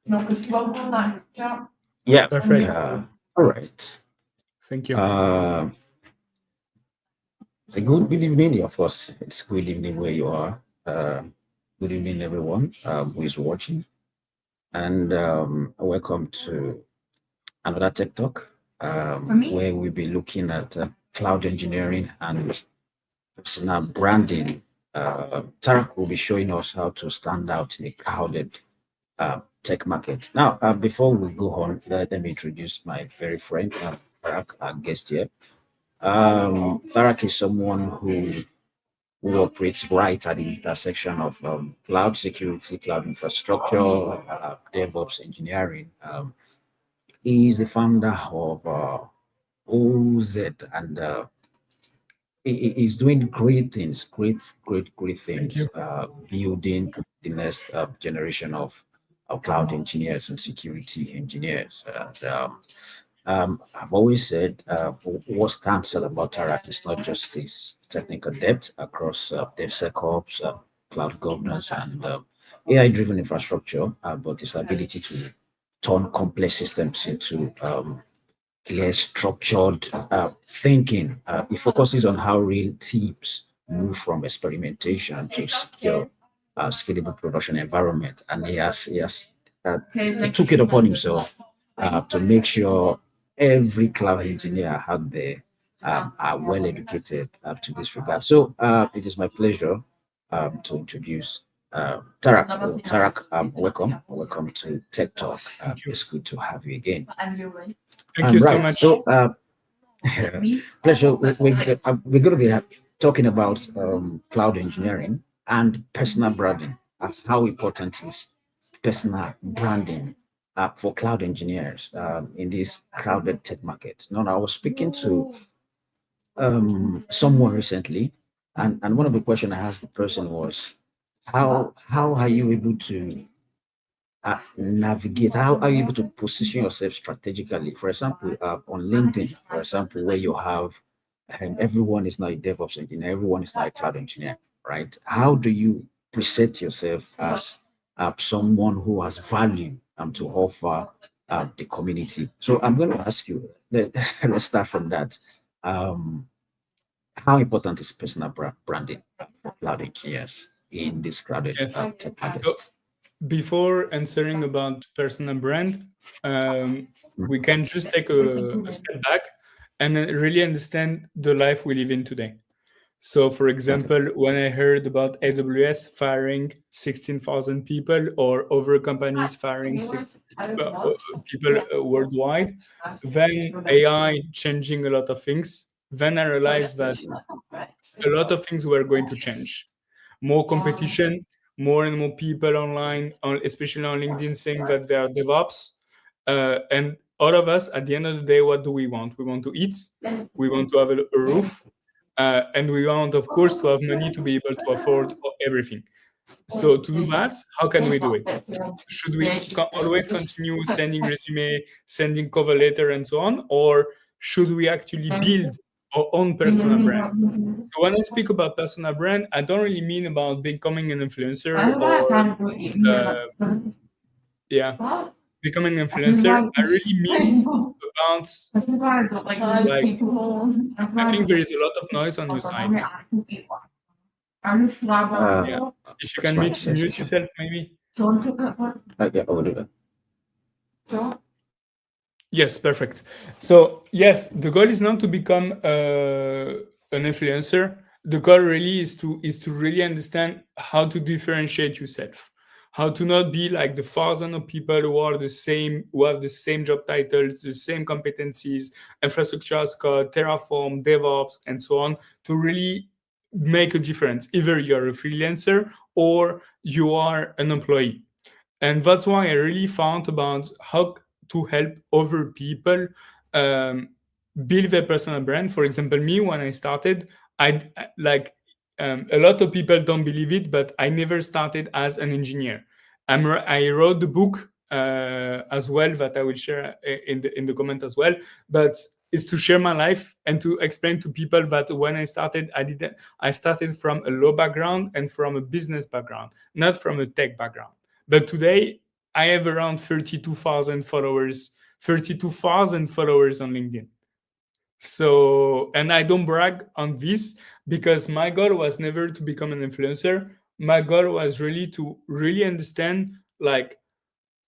Yeah. Perfect. All right. Thank you. Uh, it's a good evening, of course. It's good evening where you are. Good evening, everyone who is watching, and welcome to another Tech Talk, where we'll be looking at cloud engineering and personal branding. Tarak will be showing us how to stand out in a crowded tech market. Now, before we go on, let me introduce my very friend, Tarak, our guest here. Tarak is someone who operates right at the intersection of cloud security, cloud infrastructure, DevOps engineering. He is the founder of OZ, and he's doing great things, great Thank things, you. building the next generation of cloud engineers and security engineers. And I've always said what stands out about Tarak is not just his technical depth across DevSecOps, cloud governance, and AI-driven infrastructure, but his ability to turn complex systems into clear, structured thinking. It focuses on how real teams move from experimentation to secure, scalable production environment, and he took it upon himself to make sure every cloud engineer out there are well educated to this regard. So it is my pleasure to introduce Tarak. Tarak, welcome to Tech Talk. Thank you. It's good to have you again. Thank you so Right. much. So, pleasure. We're going to be talking about cloud engineering and personal branding. How important is personal branding for cloud engineers in this crowded tech market? Now, I was speaking to someone recently, and one of the questions I asked the person was, how are you able to navigate? How are you able to position yourself strategically? For example, on LinkedIn, for example, where you have everyone is now a DevOps engineer, everyone is now a cloud engineer, right? How do you present yourself as someone who has value to offer the community? So I'm going to ask you, let's start from that. Um, how important is personal branding for cloud engineers in this crowded Yes. tech So market? before answering about personal brand, we can just take a step back and then really understand the life we live in today. So, for Okay. example, when I heard about AWS firing 16,000 people or other companies firing 60 people worldwide, then AI changing a lot of things, then I realized that a lot of things were going to change. More competition, more and more people online, especially on LinkedIn, saying that they are DevOps. And all of us, at the end of the day, what do we want? We want to eat, we want to have a roof, and we want, of course, to have money to be able to afford everything. So to do that, how can we do it? Should we always continue sending resume, sending cover letter, and so on, or should we actually build our own personal brand? So when I speak about personal brand, I don't really mean about becoming an influencer or uh, yeah, becoming an influencer. I really mean about like I think there is a lot of noise on your side. Yeah, if you That's can my mute sensation. yourself, maybe. Yeah, I will do that. Yes, perfect. So yes, the goal is not to become an influencer. The goal really is to really understand how to differentiate yourself, how to not be like the thousand of people who are the same, who have the same job titles, the same competencies, infrastructure as code, Terraform, DevOps, and so on. To really make a difference, either you are a freelancer or you are an employee. And that's why I really found about how to help other people um, build their personal brand. For example, me when I started, I like a lot of people don't believe it, but I never started as an engineer. I wrote the book as well that I will share in the comment as well. But it's to share my life and to explain to people that when I started, I started from a low background and from a business background, not from a tech background. But today, I have around 32,000 followers, 32,000 followers on LinkedIn. So, and I don't brag on this because my goal was never to become an influencer. My goal was really to really understand like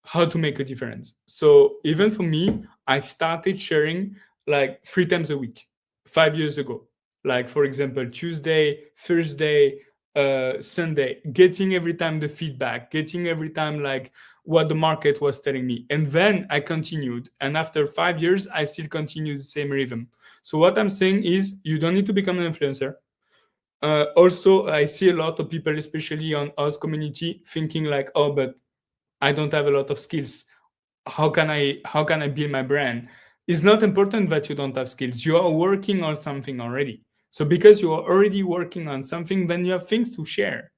how to make a difference. So even for me, I started sharing like 3 times a week 5 years ago. Like for example, Tuesday, Thursday, Sunday, getting every time the feedback, getting every time like what the market was telling me. And then I continued. And after 5 years, I still continue the same rhythm. So what I'm saying is you don't need to become an influencer. Also, I see a lot of people, especially on us community, thinking like, oh, but I don't have a lot of skills. How can I build my brand? It's not important that you don't have skills. You are working on something already. So because you are already working on something, then you have things to share.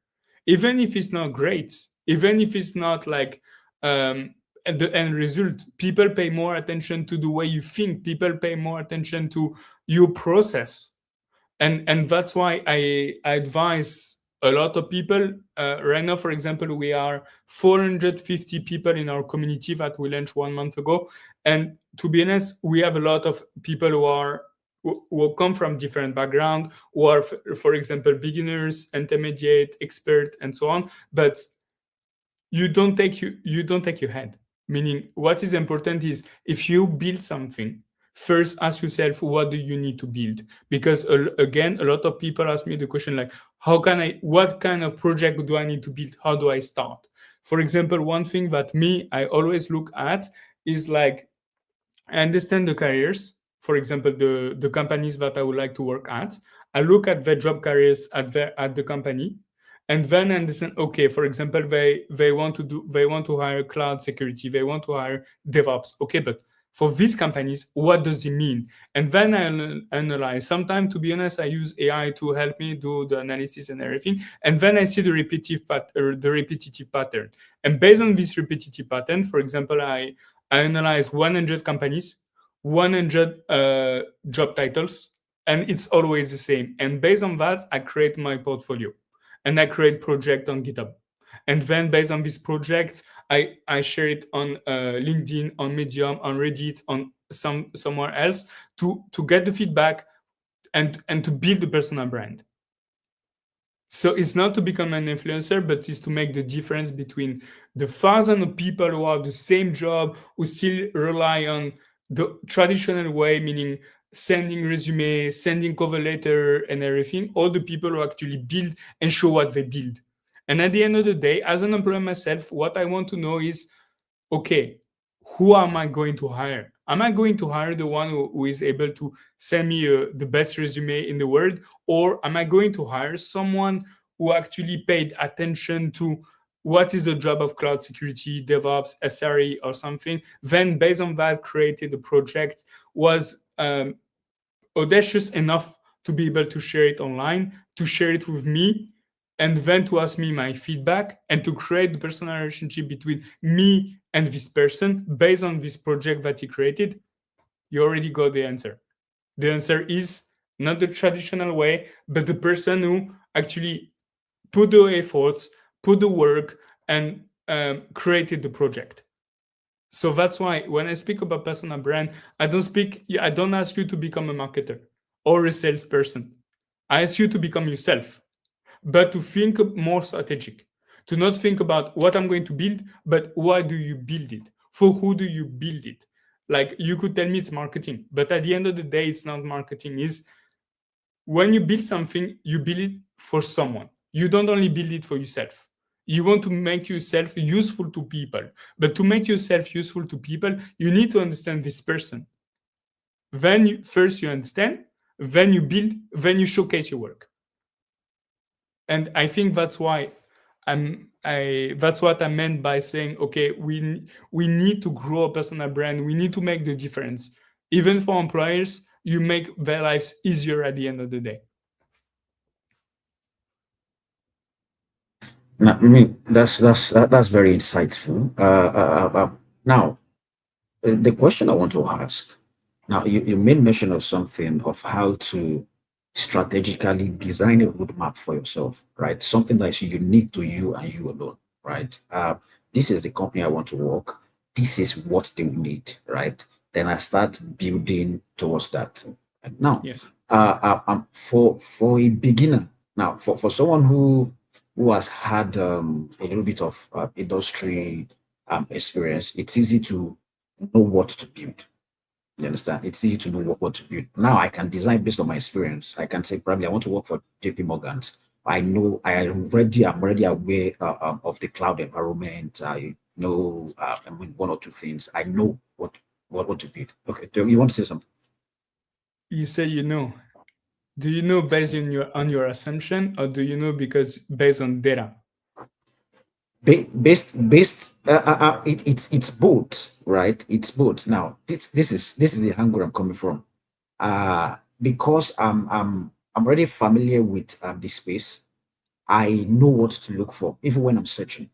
Even if it's not great, even if it's not like the end result, people pay more attention to the way you think. People pay more attention to your process, and that's why I advise a lot of people. Right now, for example, we are 450 people in our community that we launched 1 month ago, and to be honest, we have a lot of people who come from different background, who are, for example, beginners, intermediate, expert, and so on. But you don't take your head. Meaning, what is important is if you build something, first ask yourself what do you need to build, because again, a lot of people ask me the question like, what kind of project do I need to build, how do I start? For example, one thing that I always look at is like, I understand the careers. For example, the companies that I would like to work at. I look at the job careers at the company, and then I understand. Okay, for example, they want to hire cloud security. They want to hire DevOps. Okay, but for these companies, what does it mean? And then I analyze. Sometimes, to be honest, I use AI to help me do the analysis and everything. And then I see the repetitive pattern. And based on this repetitive pattern, for example, I analyze 100 companies, 100 job titles, and it's always the same. And based on that, I create my portfolio and I create project on GitHub. And then based on this project, I share it on LinkedIn, on Medium, on Reddit, on somewhere else to get the feedback and to build the personal brand. So it's not to become an influencer, but it's to make the difference between the thousands of people who have the same job, who still rely on the traditional way, meaning sending resume, sending cover letter and everything, all the people who actually build and show what they build. And at the end of the day, as an employer myself, what I want to know is, okay, who am I going to hire? Am I going to hire the one who is able to send me the best resume in the world? Or am I going to hire someone who actually paid attention to what is the job of cloud security, DevOps, SRE, or something? Then, based on that, created a project, was audacious enough to be able to share it online, to share it with me, and then to ask me my feedback and to create the personal relationship between me and this person based on this project that he created. You already got the answer. The answer is not the traditional way, but the person who actually put the efforts, put the work, and created the project. So that's why when I speak about personal brand, I don't ask you to become a marketer or a salesperson. I ask you to become yourself, but to think more strategic, to not think about what I'm going to build, but why do you build it? For who do you build it? Like, you could tell me it's marketing, but at the end of the day, it's not marketing. Is when you build something, you build it for someone. You don't only build it for yourself. You want to make yourself useful to people. But to make yourself useful to people, you need to understand this person. Then first you understand, then you build, then you showcase your work. And I think that's why that's what I meant by saying, okay, we need to grow a personal brand. We need to make the difference. Even for employers, you make their lives easier at the end of the day. Now, I mean, that's very insightful. Now, the question I want to ask. Now, you made mention of something of how to strategically design a roadmap for yourself, right? Something that is unique to you and you alone, right? this is the company I want to work. This is what they will need, right? Then I start building towards that. Now, Yes. for a beginner, now for someone who has had a little bit of industry experience, it's easy to know what to build. You understand? It's easy to know what to build. Now I can design based on my experience. I can say probably I want to work for JP Morgan's. I know I'm already aware of the cloud environment. I know I mean one or two things. I know what to build. Okay, so you want to say something? You say you know. Do you know based on your assumption, or do you know because based on data? It's both, right? It's both. Now this is the angle I'm coming from. Because I'm already familiar with the space. I know what to look for, even when I'm searching,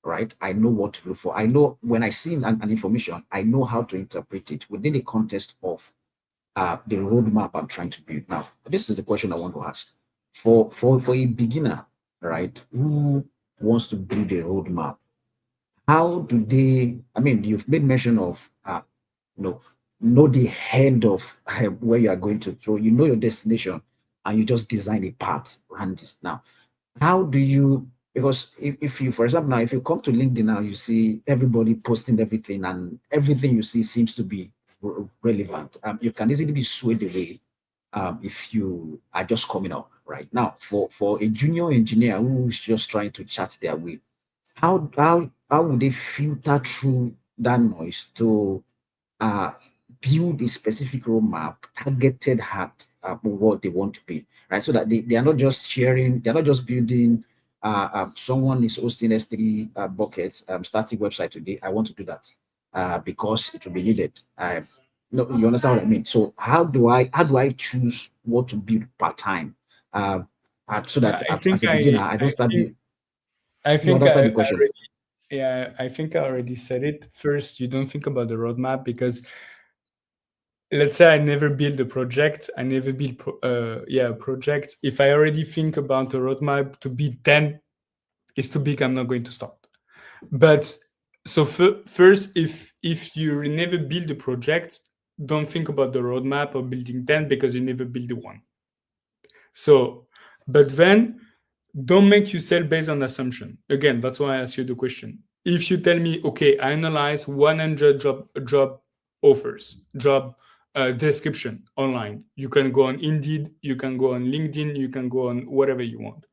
right? I know what to look for. I know when I see an information, I know how to interpret it within the context of the roadmap I'm trying to build. Now, this is the question I want to ask. For a beginner, right, who wants to build a roadmap, how do they, I mean, you've made mention of you know the head of where you are going to throw, you know your destination, and you just design a path around this. Now, how do you, because if you, for example, now if you come to LinkedIn now, you see everybody posting everything, and everything you see seems to be relevant. You can easily be swayed away if you are just coming up right now. For a junior engineer who's just trying to chat their way, how would they filter through that noise to uh, build a specific roadmap targeted at what they want to be, right? So that they are not just sharing, they're not just building. Someone is hosting S3 buckets, static website today. I want to do that because it will be needed. No, you understand what I mean? So how do I choose what to build part time, so that I as think a beginner I don't start think build. I You think understand I the question? already, yeah, I think I already said it. First, you don't think about the roadmap because let's say I never build a project, I never build a project. If I already think about a roadmap to build 10, it's too big, I'm not going to start. But so first, if you never build a project, don't think about the roadmap or building 10 because you never build one. So, but then don't make yourself based on assumption. Again, that's why I asked you the question. If you tell me, okay, I analyze 100 job offers, job description online, you can go on Indeed, you can go on LinkedIn, you can go on whatever you want,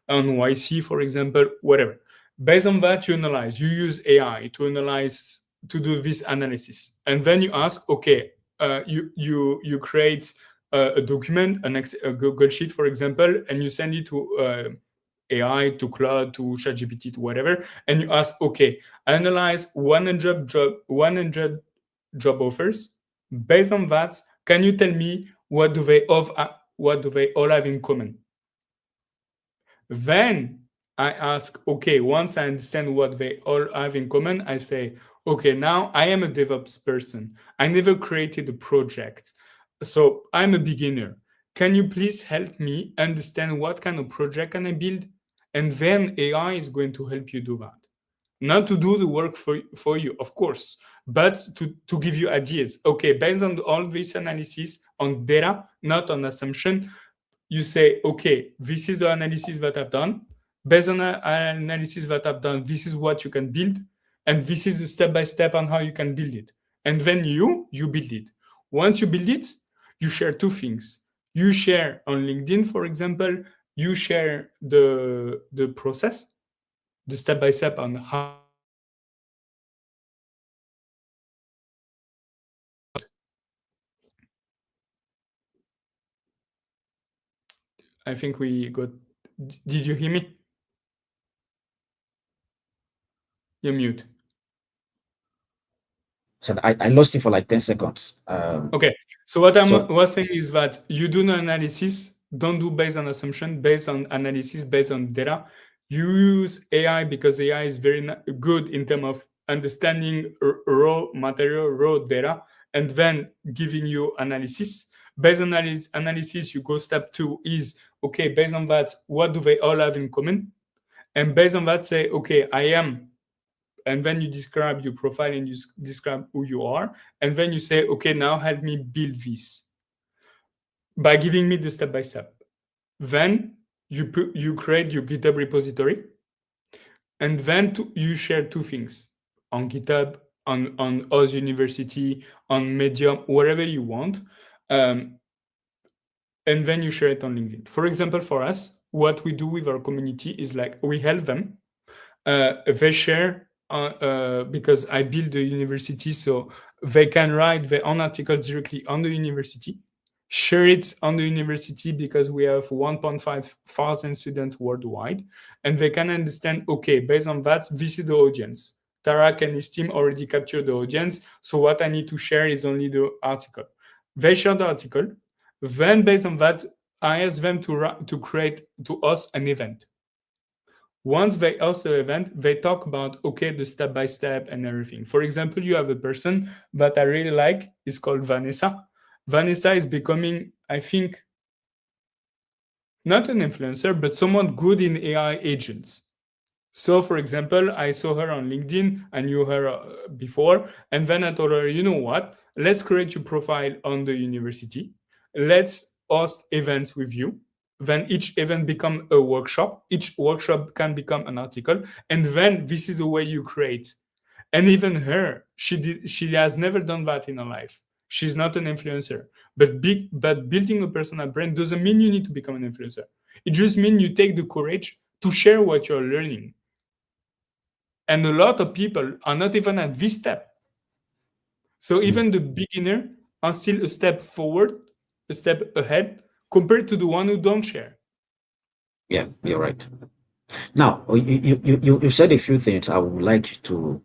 on YC, for example, whatever. Based on that, you analyze. You use AI to analyze, to do this analysis, and then you ask, okay, you create a document, a Google Sheet, for example, and you send it to AI, to Cloud, to ChatGPT, to whatever, and you ask, okay, analyze 100 job offers. Based on that, can you tell me what do they all have in common? Then I ask, okay, once I understand what they all have in common, I say, okay, now I am a DevOps person. I never created a project. So I'm a beginner. Can you please help me understand what kind of project can I build? And then AI is going to help you do that. Not to do the work for you, of course, but to give you ideas. Okay, based on all this analysis on data, not on assumption, you say, okay, this is the analysis that I've done. Based on the analysis that I've done, this is what you can build, and this is the step by step on how you can build it. And then you build it. Once you build it, you share two things. You share on LinkedIn, for example, you share the process, the step by step on how I think we got. Did you hear me? You're mute. So I lost it for like 10 seconds. Okay. So what I'm So was saying is that you do the analysis, don't do based on assumption, based on analysis, based on data. You use AI because AI is very good in terms of understanding raw material, raw data, and then giving you analysis. Based on analysis, you go step two is, okay, based on that, what do they all have in common? And based on that, say, okay, I am and then you describe your profile and you describe who you are, and then you say, okay, now help me build this by giving me the step by step. Then you create your GitHub repository, and then you share two things on GitHub, on Oz University, on Medium, wherever you want, um, and then you share it on LinkedIn. For example, for us, what we do with our community is like we help them. They share because I build the university, so they can write their own article directly on the university, share it on the university because we have 1.5 thousand students worldwide, and they can understand, okay, based on that, this is the audience. Tarak and his team already captured the audience, so what I need to share is only the article. They share the article, then based on that, I ask them to create to us an event. Once they host the event, they talk about, okay, the step by step and everything. For example, you have a person that I really like, is called Vanessa. Vanessa is becoming, I think, not an influencer, but someone good in AI agents. So, for example, I saw her on LinkedIn. I knew her before. And then I told her, you know what? Let's create your profile on the university. Let's host events with you. Then each event become a workshop. Each workshop can become an article. And then this is the way you create. And even her, she has never done that in her life. She's not an influencer. But building a personal brand doesn't mean you need to become an influencer. It just means you take the courage to share what you're learning. And a lot of people are not even at this step. So even the beginner are still a step forward, a step ahead compared to the one who don't share. Yeah, you're right. Now, you said a few things I would like you to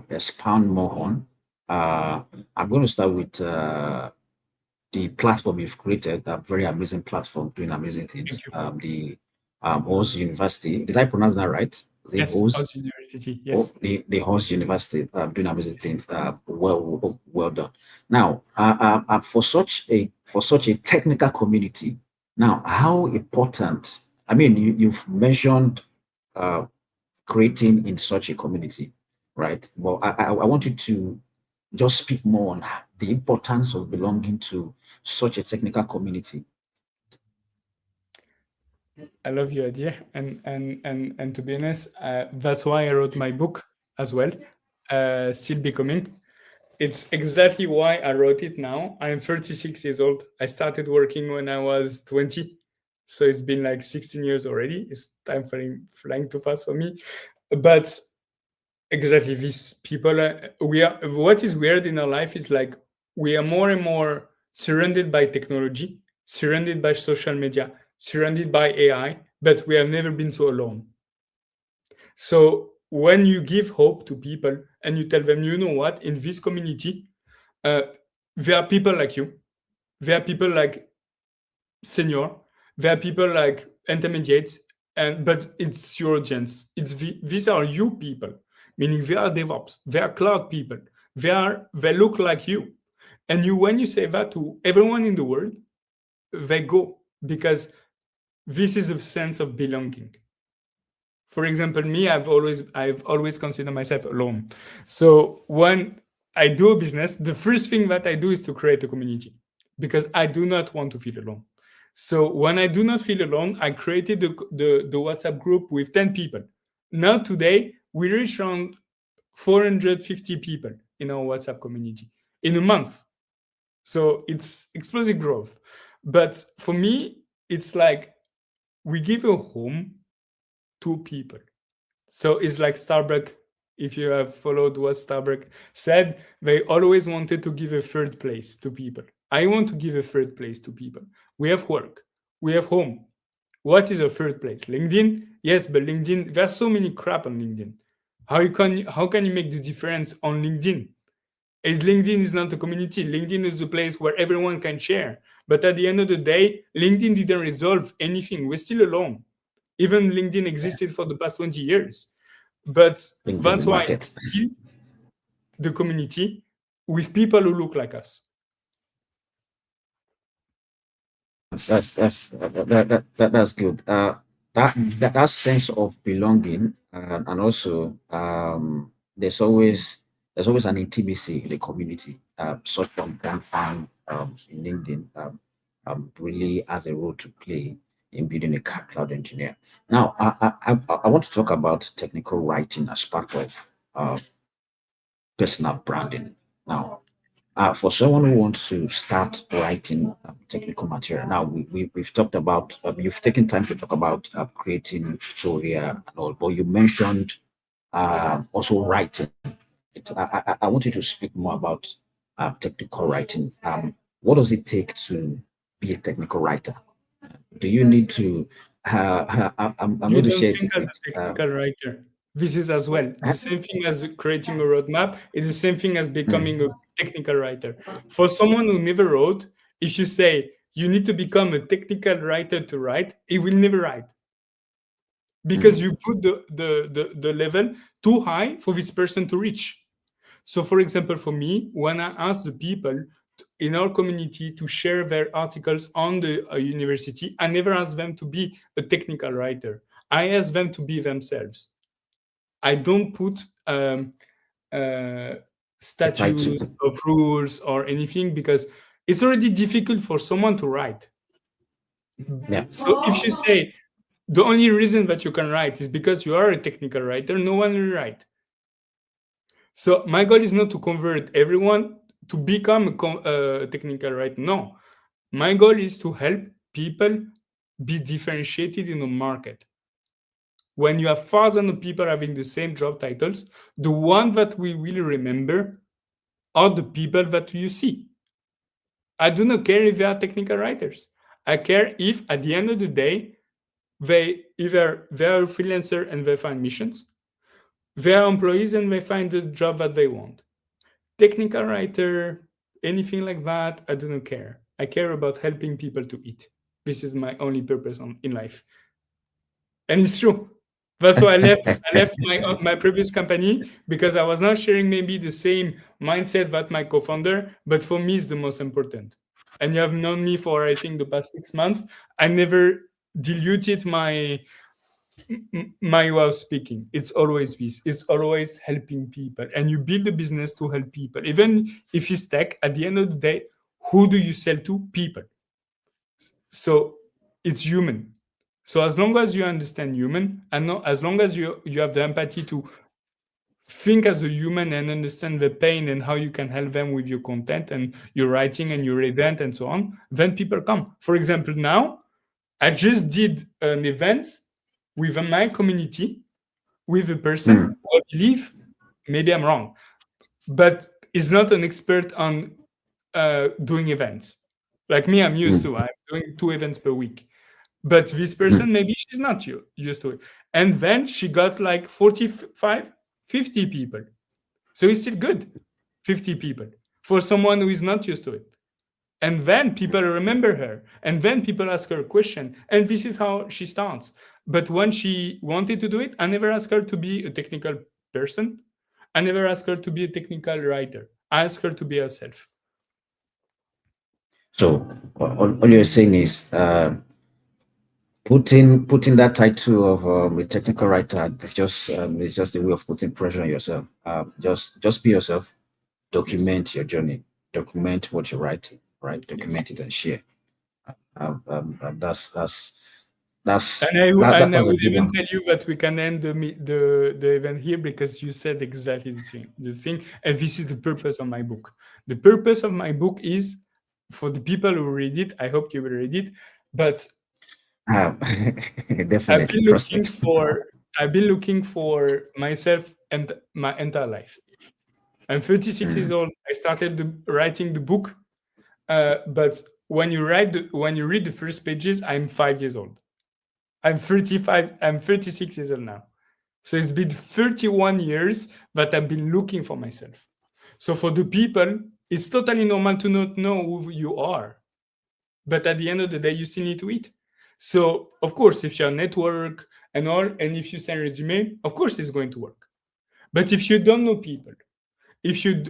expound more on. I'm going to start with the platform you've created, a very amazing platform doing amazing things. Thank you. The Oz University, did I pronounce that right? The Yes, Oz, Oz University. oh, Yes. the Oz University doing amazing Yes. things. Well done. Now, for such a technical community, now how important? I mean, you've mentioned uh, creating in such a community, right? Well, I want you to just speak more on the importance of belonging to such a technical community. I love your idea, and to be honest, that's why I wrote my book as well. Still becoming. It's exactly why I wrote it now. I'm 36 years old. I started working when I was 20, so it's been like 16 years already. It's time flying too fast for me, but exactly these people we are. What is weird in our life is like we are more and more surrounded by technology, surrounded by social media, surrounded by AI, but we have never been so alone. So when you give hope to people and you tell them, you know what, in this community, uh, there are people like you, there are people like senior, there are people like intermediate, and but it's your audience. These are you people, meaning they are DevOps, they are cloud people, they look like you, and you when you say that to everyone in the world, they go because this is a sense of belonging. For example, me, I've always considered myself alone. So when I do a business, the first thing that I do is to create a community because I do not want to feel alone. So when I do not feel alone, I created the WhatsApp group with 10 people. Now today we reach around 450 people in our WhatsApp community in a month. So it's explosive growth. But for me, it's like we give a home to people. So it's like Starbucks. If you have followed what Starbucks said, they always wanted to give a third place to people. I want to give a third place to people. We have work, we have home. What is a third place? LinkedIn? Yes, but LinkedIn, there's so many crap on LinkedIn. How can you make the difference on LinkedIn? And LinkedIn is not a community. LinkedIn is a place where everyone can share. But at the end of the day, LinkedIn didn't resolve anything. We're still alone. Even LinkedIn Yeah, existed for the past 20 years. But LinkedIn the that's why I market. built the community with people who look like us. That's good. That sense of belonging and also there's always there's always an intimacy in the community. Such one can find in LinkedIn really has a role to play in building a cloud engineer. Now, I want to talk about technical writing as part of uh, personal branding. Now, for someone who wants to start writing technical material, now we've talked about, you've taken time to talk about creating tutorial and all, but you mentioned also writing. I want you to speak more about technical writing. What does it take to be a technical writer? Do you need to? I'm You going to don't share a think as secret. a technical writer. This is as well the same thing as creating a roadmap. It's the same thing as becoming a Mm, technical writer. For someone who never wrote, if you say you need to become a technical writer to write, he will never write because mm, you put the level too high for this person to reach. So, for example, for me, when I ask the people in our community to share their articles on the university, I never ask them to be a technical writer. I ask them to be themselves. I don't put uh, a title. statutes of rules or anything because it's already difficult for someone to write. Yeah. So if you say the only reason that you can write is because you are a technical writer, no one will write. So my goal is not to convert everyone to become a technical writer. No, my goal is to help people be differentiated in the market. When you have thousands of people having the same job titles, the one that we will remember are the people that you see. I do not care if they are technical writers. I care if at the end of the day they are a freelancer and they find missions, they are employees and they find the job that they want. Technical writer, anything like that, I do not care. I care about helping people to eat. This is my only purpose in life. And it's true. That's why I left my previous company because I was not sharing maybe the same mindset that my co-founder, but for me it's the most important. And you have known me for I think the past 6 months. I never diluted my way of speaking. It's always this. It's always helping people, and you build a business to help people. Even if it's tech, at the end of the day, who do you sell to? People. So it's human. So as long as you understand human, and as long as you have the empathy to think as a human and understand the pain and how you can help them with your content and your writing and your event and so on, then people come. For example, now I just did an event with my community with a Mm, person who I believe, maybe I'm wrong, but is not an expert on doing events. Like me, I'm used to. mm, I'm doing 2 events per week. But this mm. person, maybe she's not used to it. And then she got like 45, 50 people. So it's still good, 50 people for someone who is not used to it. And then people remember her. And then people ask her a question. And this is how she starts. But when she wanted to do it, I never asked her to be a technical person. I never asked her to be a technical writer. I asked her to be herself. So all you're saying is putting that title of a technical writer is just a way of putting pressure on yourself. Just be yourself, Yes. document your journey, document what you're writing, right? Yes. Document it and share. And I That's a would good even one. tell you that we can end the event here because you said exactly the thing. And this is the purpose of my book. The purpose of my book is for the people who read it. I hope you will read it. But Um, I've definitely, been trust me. looking for I've been looking for myself and my entire life. I'm 36 years Mm, old. I started writing the book, but when you read the first pages, I'm 5 years old. I'm 35. I'm 36 years old now. So it's been 31 years that I've been looking for myself. So for the people, it's totally normal to not know who you are. But at the end of the day, you still need to eat. So of course, if you're network and all, and if you send resume, of course it's going to work. But if you don't know people, if you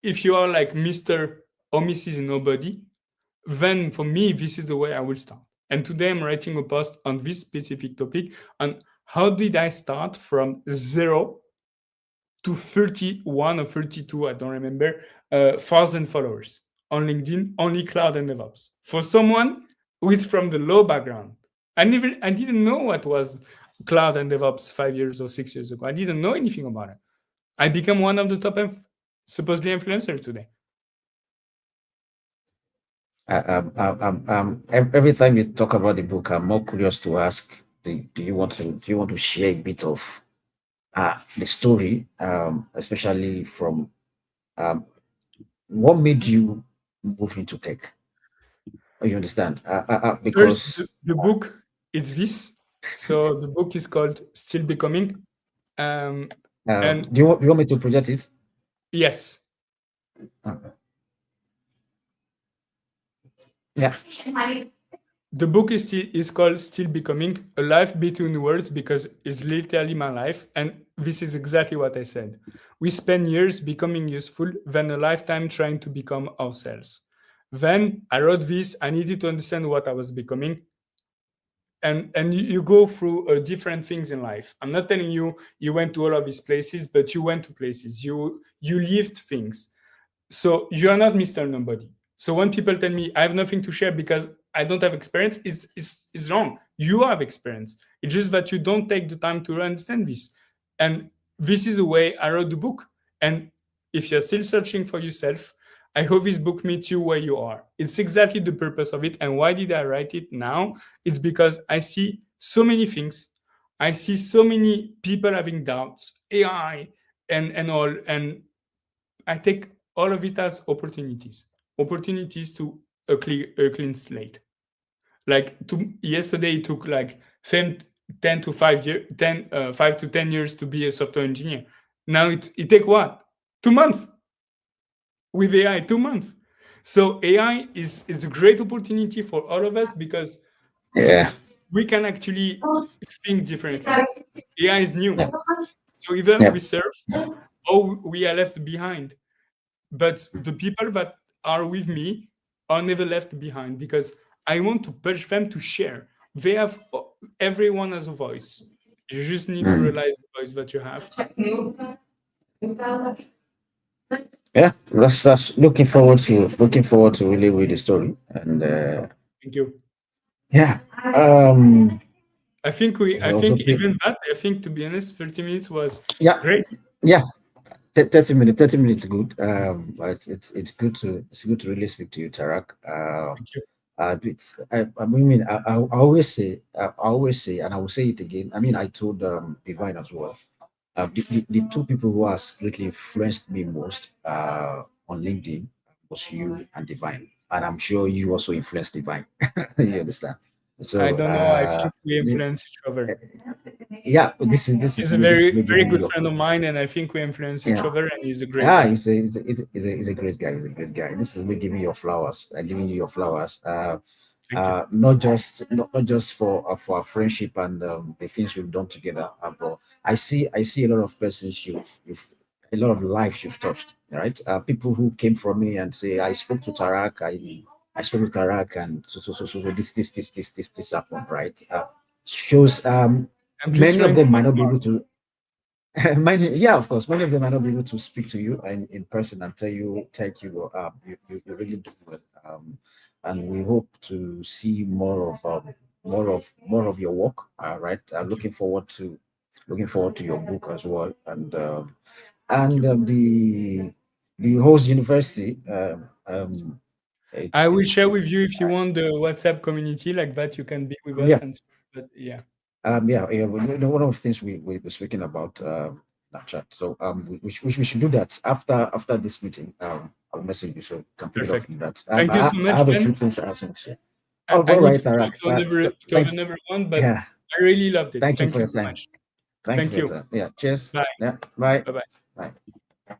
if you are like Mr. or Mrs. Nobody, then for me, this is the way I will start. And today I'm writing a post on this specific topic on how did I start from zero to 31 or 32, I don't remember, thousand followers on LinkedIn, only cloud and DevOps. For someone who is from the low background, I didn't know what was cloud and DevOps 5 years or 6 years ago. I didn't know anything about it. I become one of the top supposedly influencers today. Every time you talk about the book, I'm more curious to ask: do you want to share a bit of the story, especially from what made you move into tech? You understand? First, Because the book is this. So the book is called Still Becoming. And do you want me to project it? yes. Yeah. The book is called Still Becoming, A Life Between Words, because it's literally my life. And this is exactly what I said. We spend years becoming useful, then a lifetime trying to become ourselves. Then I wrote this. I needed to understand what I was becoming. And you go through different things in life. I'm not telling you you went to all of these places, but you went to places. You lived things. So you're not Mr. Nobody. So when people tell me I have nothing to share because I don't have experience, is wrong. You have experience. It's just that you don't take the time to understand this. And this is the way I wrote the book. And if you're still searching for yourself, I hope this book meets you where you are. It's exactly the purpose of it. And why did I write it now? It's because I see so many things. I see so many people having doubts, AI and all. And I take all of it as opportunities to a clean slate. Like yesterday, it took like 10 to 5 years, 5 to 10 years to be a software engineer. Now it take what? 2 months with AI, 2 months. So AI is a great opportunity for all of us because Yeah. we can actually think differently. AI is new. Yeah. So either Yeah. we serve or we are left behind. But the people that are with me are never left behind because I want to push them to share. They have everyone has a voice. You just need to Mm. realize the voice that you have. Yeah. That's looking forward to really read the story. And Thank you. yeah. Um. I Also, think even that, I think to be honest, 30 minutes was yeah. great. Yeah. 30 minutes. 30 minutes good. But it's good to really speak to you, Tarak. Thank you. I always say, and I will say it again. I mean, I told Divine as well. The two people who has greatly influenced me most on LinkedIn was you and Divine, and I'm sure you also influenced Divine. You understand? I So don't know. I think we influence each other. yeah, this is He's a me. This is very, me very giving good you friend of mine, and I think we influence each yeah. other, and he's a great Ah, guy. he's a great guy. He's a great guy. This is me giving you your flowers. Giving you your flowers. Thank you. Not just for our friendship and the things we've done together, but I see a lot of persons you've a lot of lives you've touched. Right? People who came from me and say I spoke to Tarak. I spoke to Tarak and so this happened. Right? Shows I'm just many of trying to them might make not be able to yeah, of course. Many of them might not be able to speak to you in person and thank you, you really do well. And we hope to see more of your work. Right. thank you. Looking forward to your book as well. And Thank you. the host university. I will share with It's you if you want the WhatsApp community like that. You can be with yeah. us and but yeah, Yeah. One of the things we were speaking about that chat. So we should do that after this meeting. I'll message you so you can pick it up perfect. from that. Thank you so I much, have a few Ben. things I also want to share. I, Oh, I all need right, to go Tarak. to have another one, but Yeah, I really loved it. thank you Thank for you your so time. much. Thank you for Thank your you. time. Yeah, cheers. Bye. Yeah, bye. Bye. Bye. Bye.